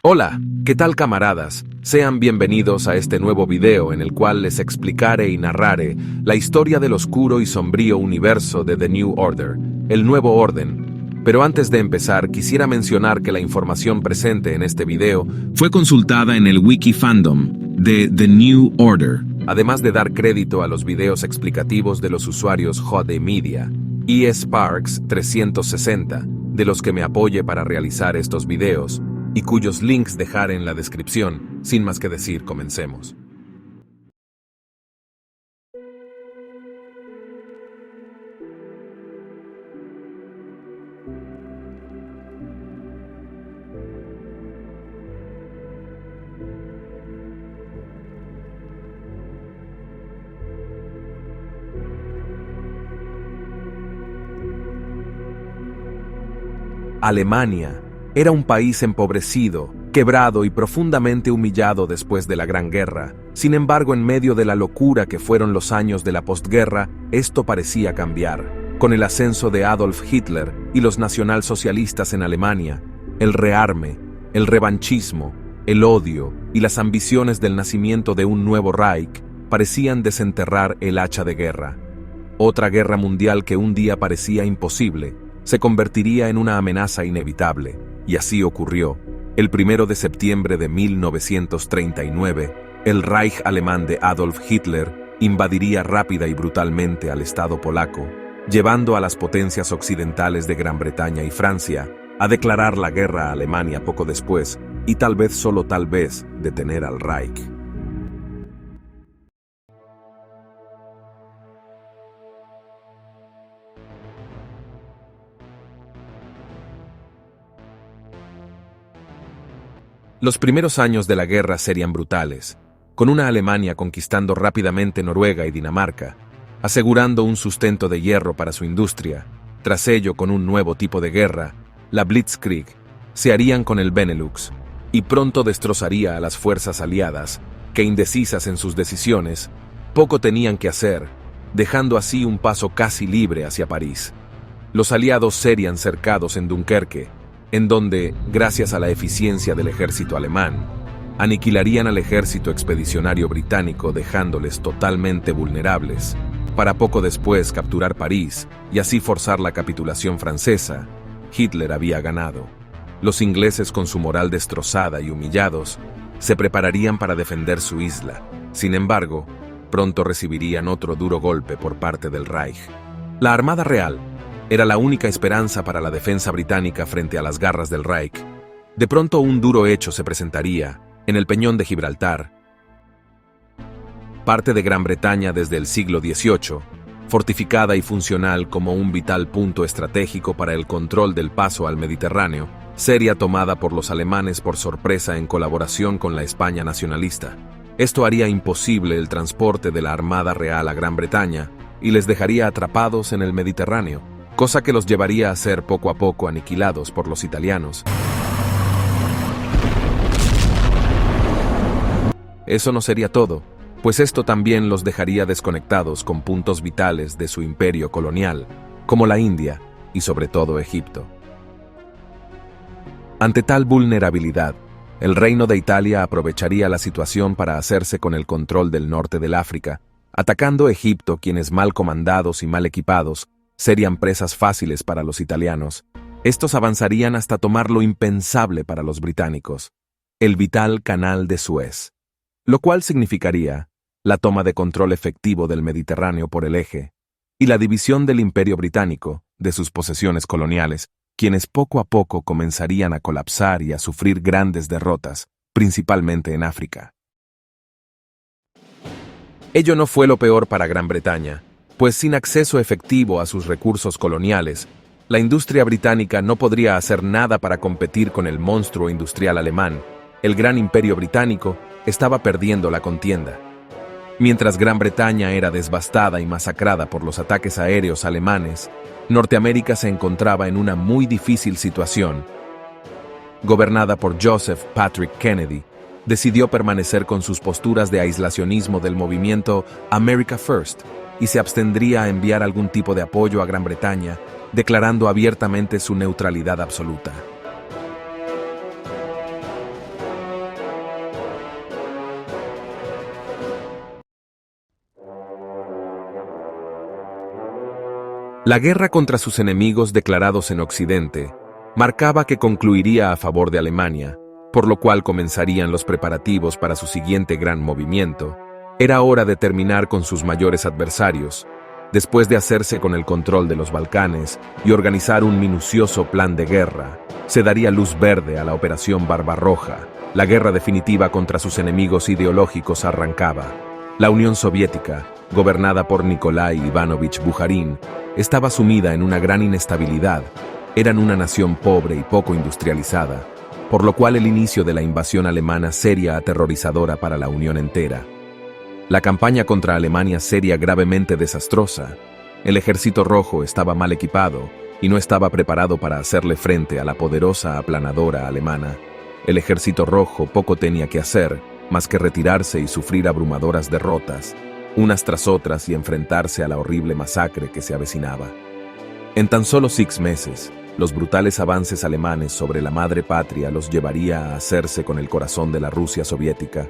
Hola, ¿qué tal camaradas? Sean bienvenidos a este nuevo video en el cual les explicaré y narraré la historia del oscuro y sombrío universo de The New Order, el Nuevo Orden. Pero antes de empezar, quisiera mencionar que la información presente en este video fue consultada en el Wiki Fandom de The New Order, además de dar crédito a los videos explicativos de los usuarios JD Media y Sparks 360, de los que me apoye para realizar estos videos, y cuyos links dejaré en la descripción. Sin más que decir, comencemos. Alemania era un país empobrecido, quebrado y profundamente humillado después de la Gran Guerra. Sin embargo, en medio de la locura que fueron los años de la postguerra, esto parecía cambiar. Con el ascenso de Adolf Hitler y los nacionalsocialistas en Alemania, el rearme, el revanchismo, el odio y las ambiciones del nacimiento de un nuevo Reich parecían desenterrar el hacha de guerra. Otra guerra mundial que un día parecía imposible, se convertiría en una amenaza inevitable. Y así ocurrió. El 1 de septiembre de 1939, el Reich alemán de Adolf Hitler invadiría rápida y brutalmente al Estado polaco, llevando a las potencias occidentales de Gran Bretaña y Francia a declarar la guerra a Alemania poco después y tal vez, solo tal vez, detener al Reich. Los primeros años de la guerra serían brutales, con una Alemania conquistando rápidamente Noruega y Dinamarca, asegurando un sustento de hierro para su industria. Tras ello, con un nuevo tipo de guerra, la Blitzkrieg, se harían con el Benelux, y pronto destrozaría a las fuerzas aliadas, que indecisas en sus decisiones, poco tenían que hacer, dejando así un paso casi libre hacia París. Los aliados serían cercados en Dunkerque, en donde, gracias a la eficiencia del ejército alemán, aniquilarían al ejército expedicionario británico dejándoles totalmente vulnerables, para poco después capturar París y así forzar la capitulación francesa. Hitler había ganado. Los ingleses, con su moral destrozada y humillados, se prepararían para defender su isla. Sin embargo, pronto recibirían otro duro golpe por parte del Reich. La Armada Real era la única esperanza para la defensa británica frente a las garras del Reich. De pronto un duro hecho se presentaría en el Peñón de Gibraltar, parte de Gran Bretaña desde el siglo XVIII, fortificada y funcional como un vital punto estratégico para el control del paso al Mediterráneo, sería tomada por los alemanes por sorpresa en colaboración con la España nacionalista. Esto haría imposible el transporte de la Armada Real a Gran Bretaña y les dejaría atrapados en el Mediterráneo, cosa que los llevaría a ser poco a poco aniquilados por los italianos. Eso no sería todo, pues esto también los dejaría desconectados con puntos vitales de su imperio colonial, como la India y sobre todo Egipto. Ante tal vulnerabilidad, el Reino de Italia aprovecharía la situación para hacerse con el control del norte del África, atacando Egipto, quienes, mal comandados y mal equipados, serían presas fáciles para los italianos. Estos avanzarían hasta tomar lo impensable para los británicos, el vital Canal de Suez, lo cual significaría la toma de control efectivo del Mediterráneo por el Eje y la división del Imperio Británico de sus posesiones coloniales, quienes poco a poco comenzarían a colapsar y a sufrir grandes derrotas, principalmente en África. Ello no fue lo peor para Gran Bretaña, pues sin acceso efectivo a sus recursos coloniales, la industria británica no podría hacer nada para competir con el monstruo industrial alemán. El gran imperio británico estaba perdiendo la contienda. Mientras Gran Bretaña era devastada y masacrada por los ataques aéreos alemanes, Norteamérica se encontraba en una muy difícil situación. Gobernada por Joseph Patrick Kennedy, decidió permanecer con sus posturas de aislacionismo del movimiento America First y se abstendría a enviar algún tipo de apoyo a Gran Bretaña, declarando abiertamente su neutralidad absoluta. La guerra contra sus enemigos declarados en Occidente marcaba que concluiría a favor de Alemania, por lo cual comenzarían los preparativos para su siguiente gran movimiento. Era hora de terminar con sus mayores adversarios, después de hacerse con el control de los Balcanes y organizar un minucioso plan de guerra. Se daría luz verde a la Operación Barbarroja. La guerra definitiva contra sus enemigos ideológicos arrancaba. La Unión Soviética, gobernada por Nikolái Ivanovich Bujarin, estaba sumida en una gran inestabilidad. Eran una nación pobre y poco industrializada, por lo cual el inicio de la invasión alemana sería aterrorizadora para la Unión entera. La campaña contra Alemania sería gravemente desastrosa. El Ejército Rojo estaba mal equipado y no estaba preparado para hacerle frente a la poderosa aplanadora alemana. El Ejército Rojo poco tenía que hacer, más que retirarse y sufrir abrumadoras derrotas, unas tras otras, y enfrentarse a la horrible masacre que se avecinaba. En tan solo 6 meses, los brutales avances alemanes sobre la madre patria los llevaría a hacerse con el corazón de la Rusia soviética.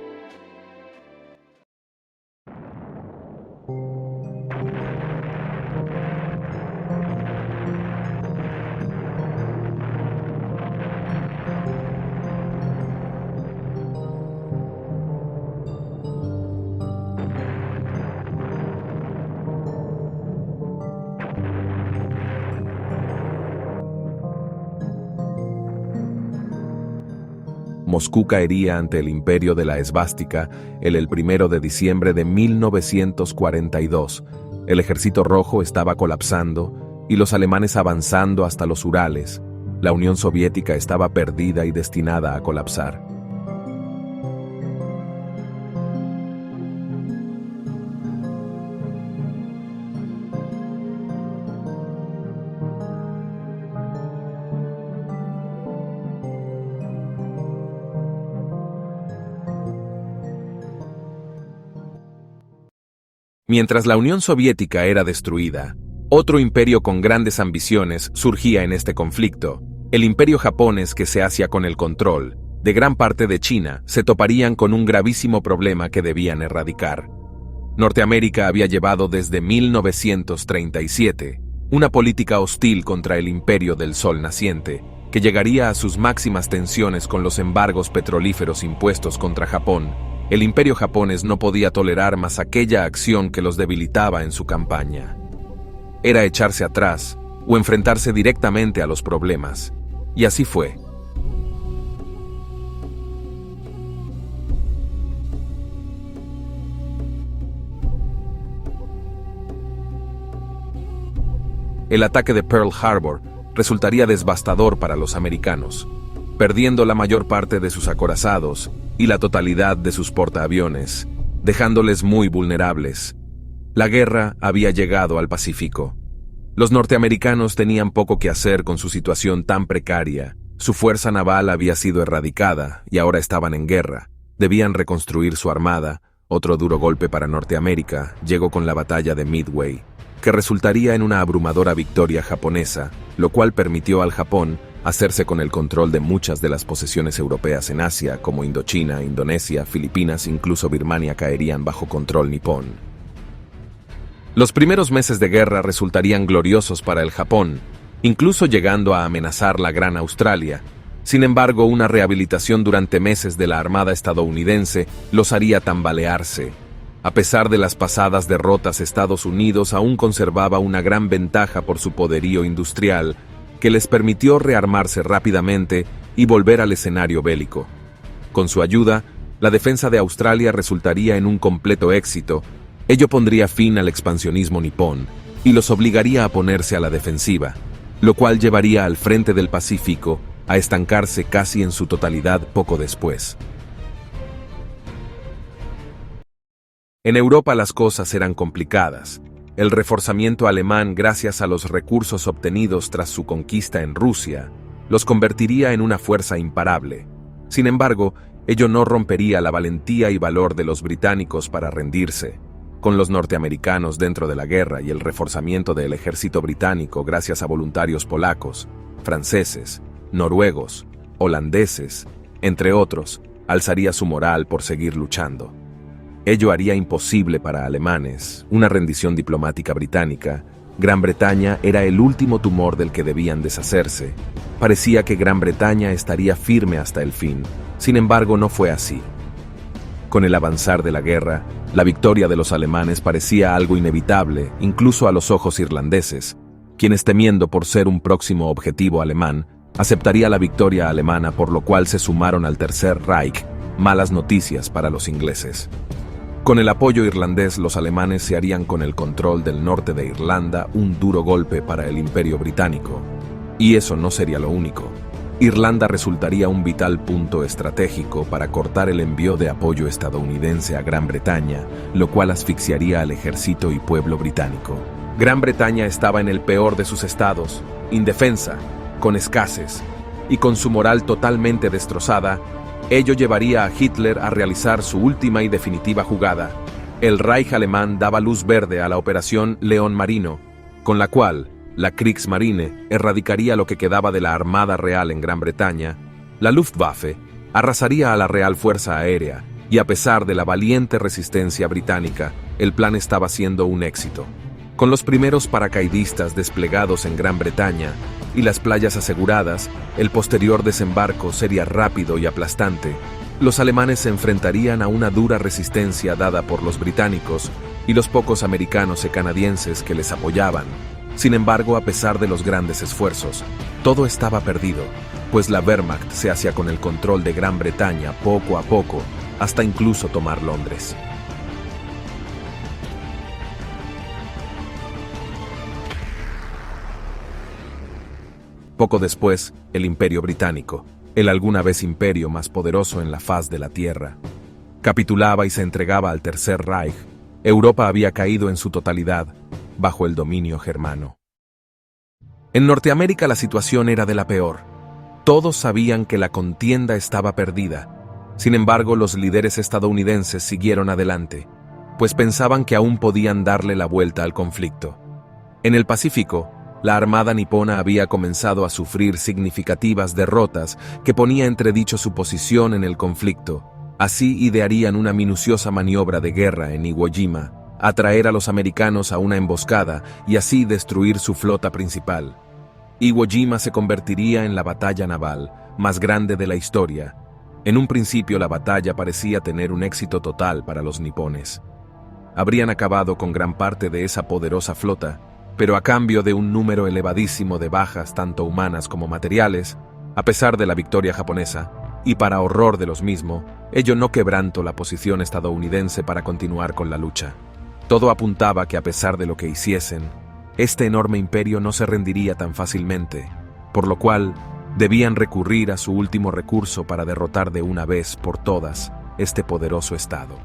Moscú caería ante el imperio de la esvástica el 1 de diciembre de 1942. El Ejército Rojo estaba colapsando y los alemanes avanzando hasta los Urales. La Unión Soviética estaba perdida y destinada a colapsar. Mientras la Unión Soviética era destruida, otro imperio con grandes ambiciones surgía en este conflicto. El imperio japonés, que se hacía con el control de gran parte de China, se toparían con un gravísimo problema que debían erradicar. Norteamérica había llevado desde 1937 una política hostil contra el imperio del Sol naciente, que llegaría a sus máximas tensiones con los embargos petrolíferos impuestos contra Japón. El imperio japonés no podía tolerar más aquella acción que los debilitaba en su campaña. Era echarse atrás o enfrentarse directamente a los problemas. Y así fue. El ataque de Pearl Harbor resultaría devastador para los americanos, perdiendo la mayor parte de sus acorazados y la totalidad de sus portaaviones, dejándoles muy vulnerables. La guerra había llegado al Pacífico. Los norteamericanos tenían poco que hacer con su situación tan precaria. Su fuerza naval había sido erradicada y ahora estaban en guerra. Debían reconstruir su armada. Otro duro golpe para Norteamérica llegó con la batalla de Midway, que resultaría en una abrumadora victoria japonesa, lo cual permitió al Japón hacerse con el control de muchas de las posesiones europeas en Asia, como Indochina, Indonesia, Filipinas, incluso Birmania caerían bajo control nipón. Los primeros meses de guerra resultarían gloriosos para el Japón, incluso llegando a amenazar la Gran Australia. Sin embargo, una rehabilitación durante meses de la Armada estadounidense los haría tambalearse. A pesar de las pasadas derrotas, Estados Unidos aún conservaba una gran ventaja por su poderío industrial, que les permitió rearmarse rápidamente y volver al escenario bélico. Con su ayuda, la defensa de Australia resultaría en un completo éxito. Ello pondría fin al expansionismo nipón y los obligaría a ponerse a la defensiva, lo cual llevaría al frente del Pacífico a estancarse casi en su totalidad poco después. En Europa las cosas eran complicadas. El reforzamiento alemán, gracias a los recursos obtenidos tras su conquista en Rusia, los convertiría en una fuerza imparable. Sin embargo, ello no rompería la valentía y valor de los británicos para rendirse. Con los norteamericanos dentro de la guerra y el reforzamiento del ejército británico gracias a voluntarios polacos, franceses, noruegos, holandeses, entre otros, alzaría su moral por seguir luchando. Ello haría imposible para alemanes una rendición diplomática británica. Gran Bretaña era el último tumor del que debían deshacerse. Parecía que Gran Bretaña estaría firme hasta el fin. Sin embargo, no fue así. Con el avanzar de la guerra, la victoria de los alemanes parecía algo inevitable, incluso a los ojos irlandeses, quienes, temiendo por ser un próximo objetivo alemán, aceptaría la victoria alemana, por lo cual se sumaron al Tercer Reich. Malas noticias para los ingleses. Con el apoyo irlandés, los alemanes se harían con el control del norte de Irlanda, un duro golpe para el Imperio Británico. Y eso no sería lo único. Irlanda resultaría un vital punto estratégico para cortar el envío de apoyo estadounidense a Gran Bretaña, lo cual asfixiaría al ejército y pueblo británico. Gran Bretaña estaba en el peor de sus estados, indefensa, con escasez, y con su moral totalmente destrozada. Ello llevaría a Hitler a realizar su última y definitiva jugada. El Reich alemán daba luz verde a la Operación León Marino, con la cual la Kriegsmarine erradicaría lo que quedaba de la Armada Real en Gran Bretaña. La Luftwaffe arrasaría a la Real Fuerza Aérea, y a pesar de la valiente resistencia británica, el plan estaba siendo un éxito. Con los primeros paracaidistas desplegados en Gran Bretaña y las playas aseguradas, el posterior desembarco sería rápido y aplastante. Los alemanes se enfrentarían a una dura resistencia dada por los británicos y los pocos americanos y canadienses que les apoyaban. Sin embargo, a pesar de los grandes esfuerzos, todo estaba perdido, pues la Wehrmacht se hacía con el control de Gran Bretaña poco a poco, hasta incluso tomar Londres. Poco después, el Imperio Británico, el alguna vez imperio más poderoso en la faz de la Tierra, capitulaba y se entregaba al Tercer Reich. Europa había caído en su totalidad bajo el dominio germano. En Norteamérica la situación era de la peor. Todos sabían que la contienda estaba perdida. Sin embargo, los líderes estadounidenses siguieron adelante, pues pensaban que aún podían darle la vuelta al conflicto. En el Pacífico, la Armada nipona había comenzado a sufrir significativas derrotas que ponía entredicho su posición en el conflicto. Así idearían una minuciosa maniobra de guerra en Iwo Jima, atraer a los americanos a una emboscada y así destruir su flota principal. Iwo Jima se convertiría en la batalla naval más grande de la historia. En un principio la batalla parecía tener un éxito total para los nipones. Habrían acabado con gran parte de esa poderosa flota, pero a cambio de un número elevadísimo de bajas tanto humanas como materiales, a pesar de la victoria japonesa, y para horror de los mismos, ello no quebrantó la posición estadounidense para continuar con la lucha. Todo apuntaba que a pesar de lo que hiciesen, este enorme imperio no se rendiría tan fácilmente, por lo cual debían recurrir a su último recurso para derrotar de una vez por todas este poderoso estado.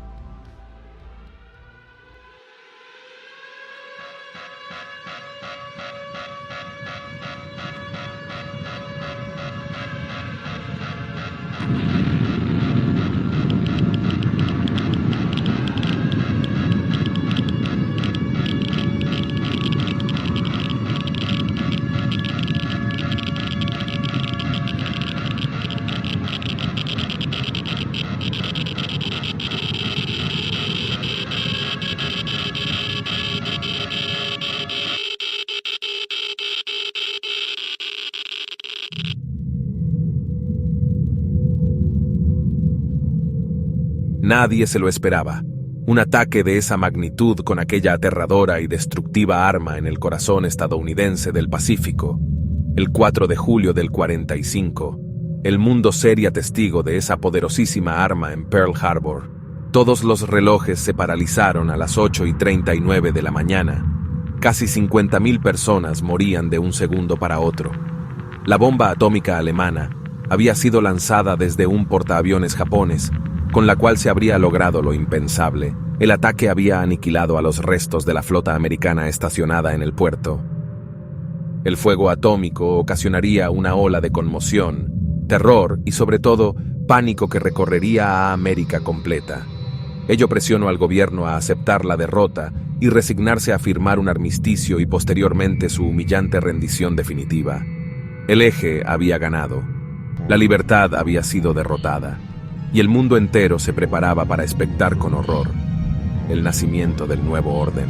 Nadie se lo esperaba. Un ataque de esa magnitud con aquella aterradora y destructiva arma en el corazón estadounidense del Pacífico. El 4 de julio del 45, el mundo sería testigo de esa poderosísima arma en Pearl Harbor. Todos los relojes se paralizaron a las 8:39 de la mañana. Casi 50.000 personas morían de un segundo para otro. La bomba atómica alemana había sido lanzada desde un portaaviones japonés, con la cual se habría logrado lo impensable, El ataque había aniquilado a los restos de la flota americana estacionada en el puerto. El fuego atómico ocasionaría una ola de conmoción, terror y, sobre todo, pánico que recorrería a América completa. Ello presionó al gobierno a aceptar la derrota y resignarse a firmar un armisticio y posteriormente su humillante rendición definitiva. El Eje había ganado, la libertad había sido derrotada, y el mundo entero se preparaba para expectar con horror el nacimiento del nuevo orden.